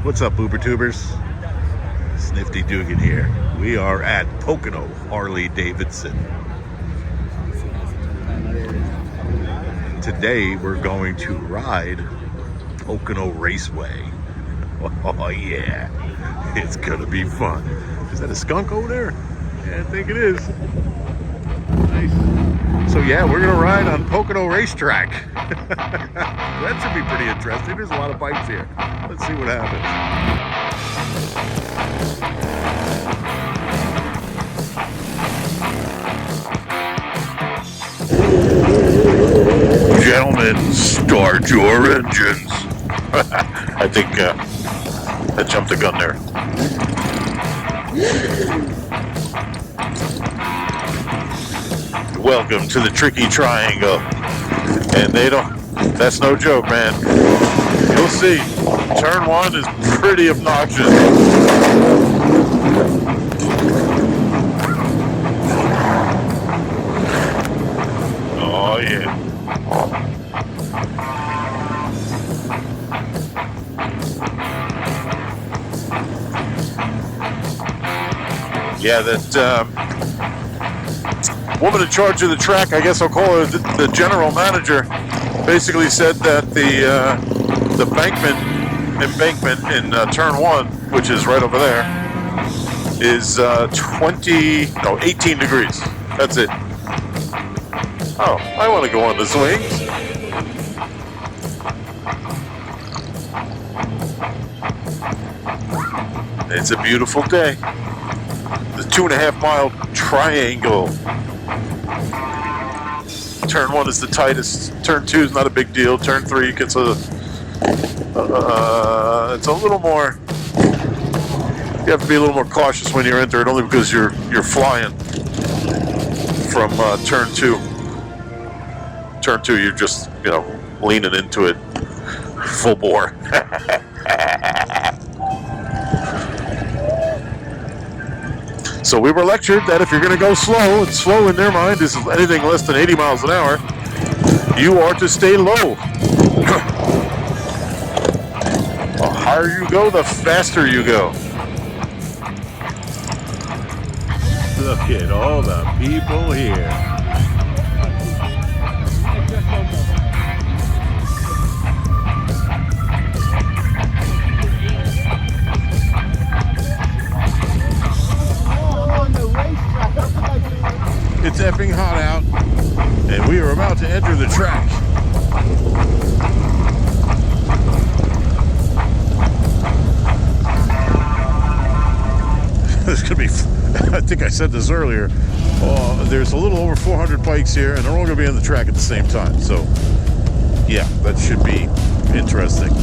What's up, Uber Tubers? Sniffty Dugan here. We are at Pocono Harley-Davidson. Today we're going to ride Pocono Raceway. Oh yeah, it's gonna be fun. Is that a skunk over there? Yeah, I think it is. Nice. So yeah, we're gonna ride on Pocono Racetrack. That should be pretty interesting. There's a lot of bikes here. Let's see what happens. Gentlemen, start your engines. I think I jumped the gun there. Welcome to the tricky triangle. And that's no joke, man. You'll see. Turn one is pretty obnoxious. Oh, yeah. Yeah, that woman in charge of the track, I guess I'll call her the general manager, basically said that the embankment in turn one, which is right over there, is 18 degrees. That's it. Oh, I want to go on the swings. It's a beautiful day. The 2.5 mile triangle. Turn one is the tightest. Turn two is not a big deal. Turn three gets it's a little more. You have to be a little more cautious when you enter it, only because you're flying from turn two. Turn two, you're just leaning into it full bore. So we were lectured that if you're going to go slow, and slow in their mind is anything less than 80 miles an hour, you are to stay low. The higher you go, the faster you go. Look at all the people here. It's effing hot out, and we are about to enter the track. There's gonna be, I think I said this earlier, there's a little over 400 bikes here, and they're all gonna be on the track at the same time. So, yeah, that should be interesting.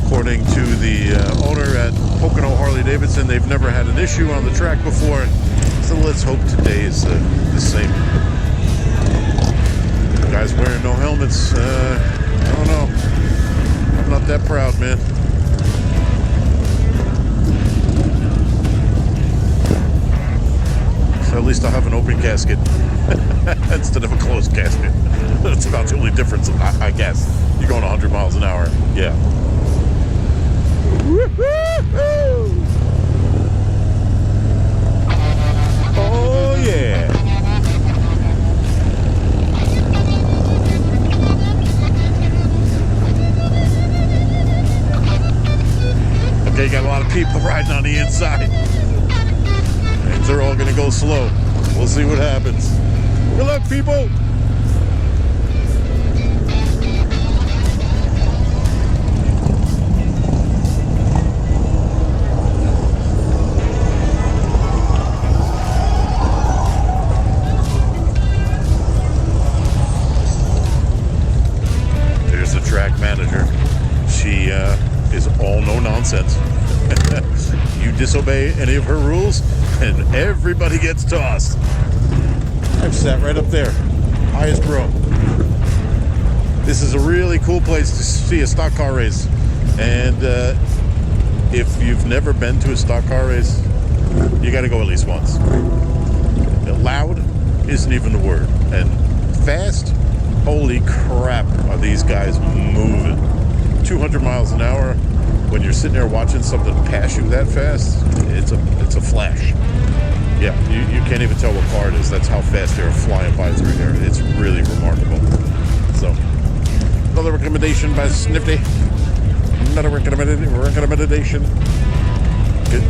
According to the owner at Pocono Harley-Davidson, they've never had an issue on the track before. So let's hope today is the same. Guys wearing no helmets, I don't know. I'm not that proud, man. So at least I'll have an open casket instead of a closed casket. That's about the only difference, I guess. You're going 100 miles an hour. Yeah. Woo-hoo-hoo! Oh yeah. Okay, you got a lot of people riding on the inside. And they're all gonna go slow. We'll see what happens. Good luck, people. Manager. She is all no nonsense. You disobey any of her rules and everybody gets tossed. I've sat right up there, highest row. This is a really cool place to see a stock car race, and if you've never been to a stock car race, you got to go at least once. Loud isn't even the word, and fast, holy crap, are these guys moving. 200 miles an hour, when you're sitting there watching something pass you that fast, it's a flash. Yeah, you can't even tell what car it is. That's how fast they're flying by through here. It's really remarkable. So, another recommendation by Sniffty. Another recommendation.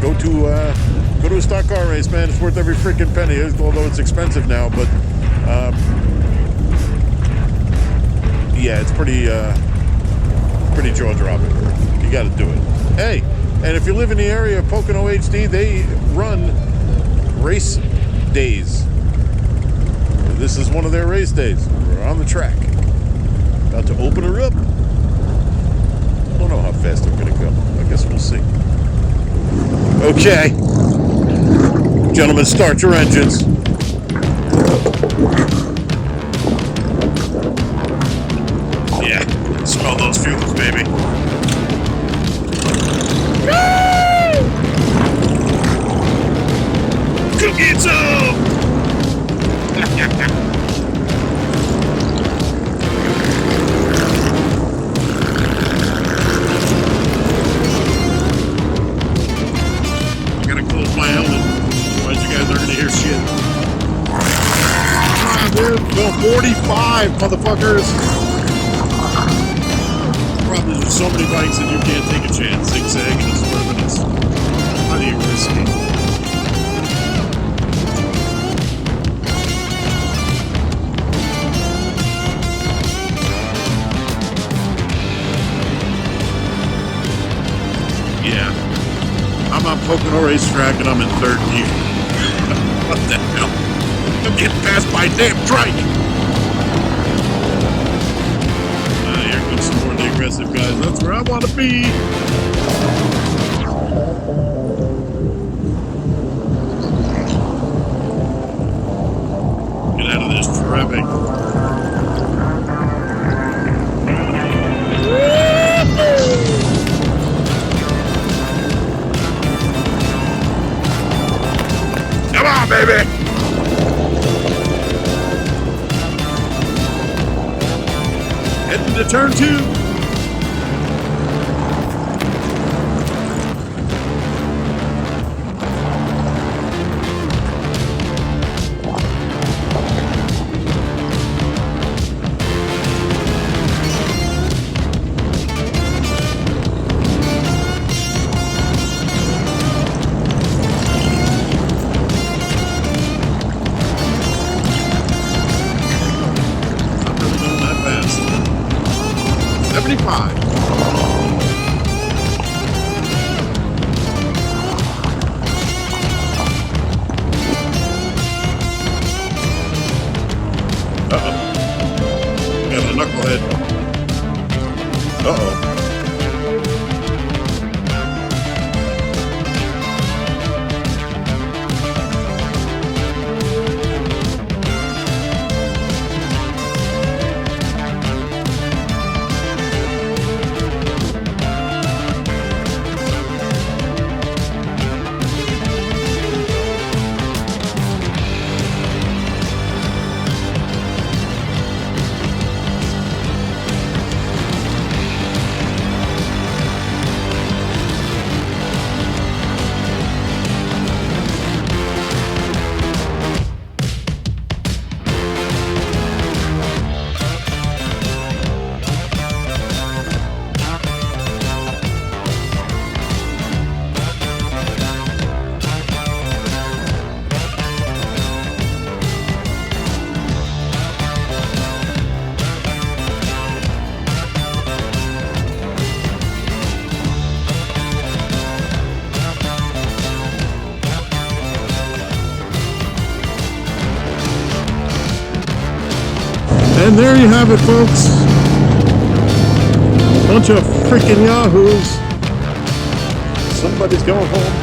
Go to a stock car race, man. It's worth every freaking penny. Although it's expensive now, but yeah, it's pretty jaw dropping. You got to do it. Hey, and if you live in the area of Pocono HD, they run race days. This is one of their race days. We're on the track. About to open her up. I don't know how fast I'm going to go. I guess we'll see. Okay. Gentlemen, start your engines. Yeah, smell those fumes, baby. Cookie some! I gotta close my helmet, otherwise you guys aren't gonna hear shit. Dude, go 45, motherfuckers! Probably there's so many bikes that you can't take a chance. Zigzagging and swerving is plenty risky. Yeah, I'm on Pocono Racetrack and I'm in third gear. What the hell? I'm getting passed by a damn trike. Here comes some more of the aggressive guys. That's where I want to be. Get out of this traffic. Come on, baby! Heading to turn 2. And there you have it, folks. Bunch of freaking yahoos. Somebody's going home.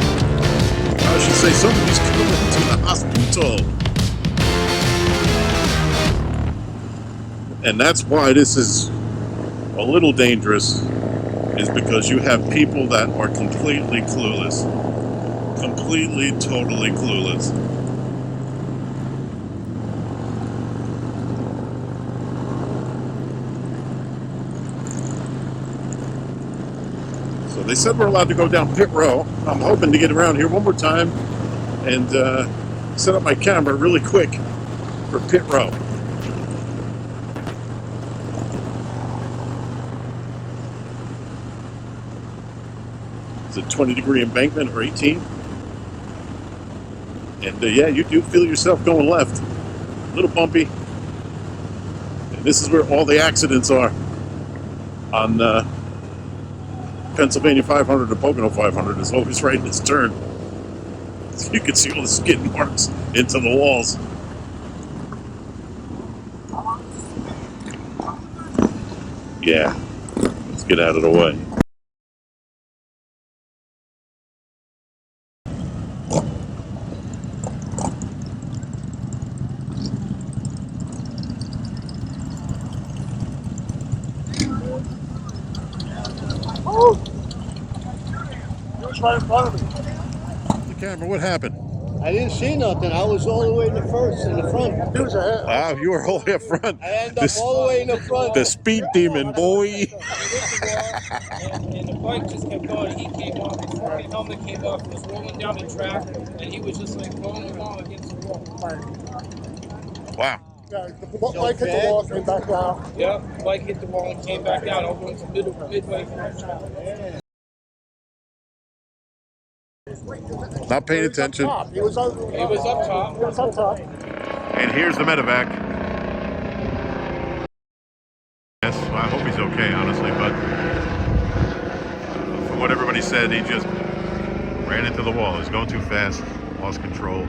I should say somebody's coming to the hospital. And that's why this is a little dangerous, is because you have people that are completely clueless. Completely, totally clueless. So they said we're allowed to go down pit row. I'm hoping to get around here one more time and set up my camera really quick for pit row. It's a 20-degree embankment or 18. And yeah, you do feel yourself going left. A little bumpy. And this is where all the accidents are on Pennsylvania 500 to Pocono 500. Is always right in its turn. So you can see all the skid marks into the walls. Yeah, let's get out of the way. Oh! He was right in front of me. The camera, what happened? I didn't see nothing. I was all the way in the front. He was ahead. Wow, you were all the way up front. I ended up all the way in the front. The speed demon, boy. And the bike just kept going. He came off, his fucking helmet came off, and was rolling down the track, and he was just like rolling along against the wall. Wow. Yeah, the bike hit the wall and came back down. Yeah, the bike hit the wall and came back down over into midway from the track. Not paying attention. He was up top. He was up top. He was up top. And here's the medevac. Yes, well, I hope he's okay, honestly, but from what everybody said, he just ran into the wall. He was going too fast, lost control,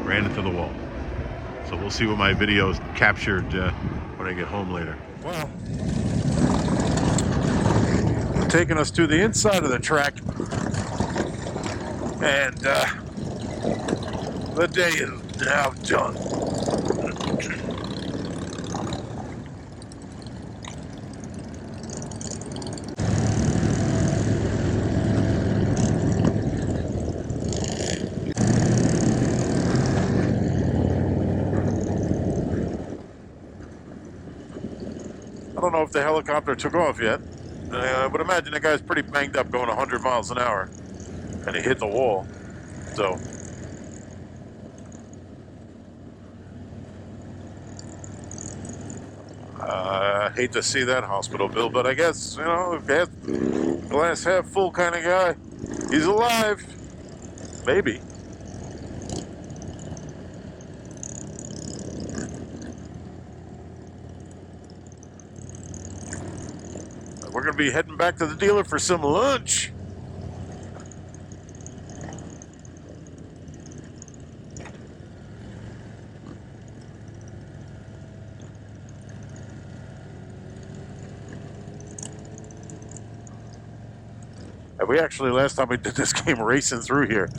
ran into the wall. So we'll see what my video's captured when I get home later. Well, taking us to the inside of the track, and the day is now done. I don't know if the helicopter took off yet. I would imagine the guy's pretty banged up going 100 miles an hour. And he hit the wall. So I hate to see that hospital bill, but I guess, you know, if that's glass half full kind of guy, he's alive. Maybe. We're going to be heading back to the dealer for some lunch. And we actually, last time we did this, came racing through here.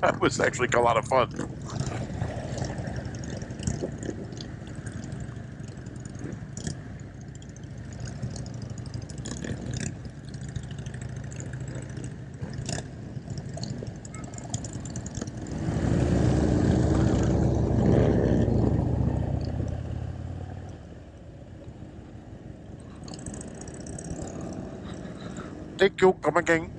It was actually a lot of fun. Thank you, come again.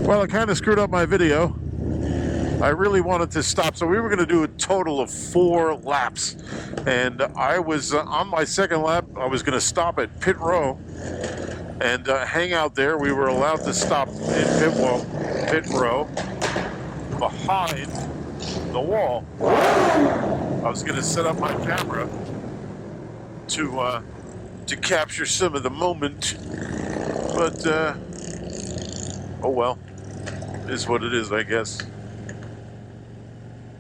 Well, I kind of screwed up my video. I really wanted to stop, so we were going to do a total of 4 laps. And I was on my second lap, I was going to stop at pit row and hang out there. We were allowed to stop in pit row behind the wall. I was going to set up my camera to capture some of the moment, but oh well, it is what it is, I guess.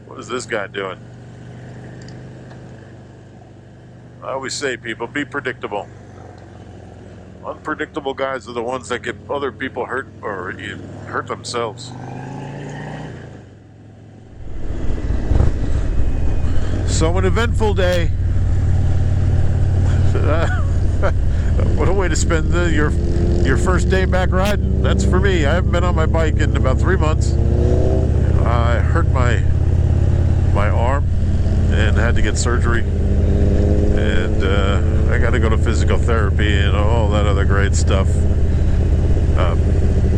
What is this guy doing? I always say, people, be predictable. Unpredictable guys are the ones that get other people hurt or hurt themselves. So an eventful day. What a way to spend your first day back riding. That's for me. I haven't been on my bike in about 3 months. I hurt my arm and had to get surgery. And I got to go to physical therapy and all that other great stuff.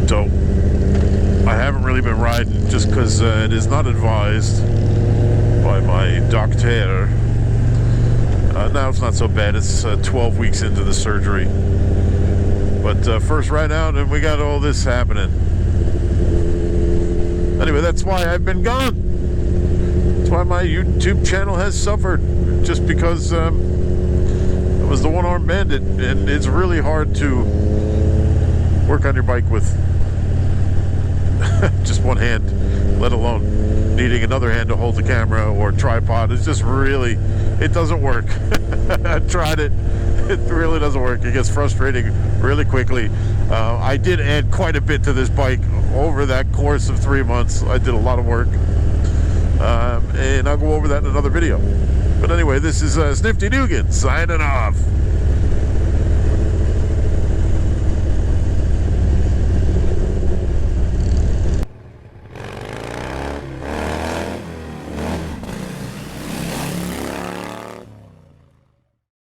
So I haven't really been riding just because it is not advised by my doctor. Now it's not so bad. It's 12 weeks into the surgery. But first ride out and we got all this happening. Anyway, that's why I've been gone. That's why my YouTube channel has suffered. Just because I was the one-armed bandit, and it's really hard to work on your bike with just one hand, let alone needing another hand to hold the camera or tripod. It's just really, it doesn't work. I tried it. It really doesn't work. It gets frustrating really quickly. I did add quite a bit to this bike over that course of 3 months. I did a lot of work. And I'll go over that in another video. But anyway, this is Sniffty Dugan signing off.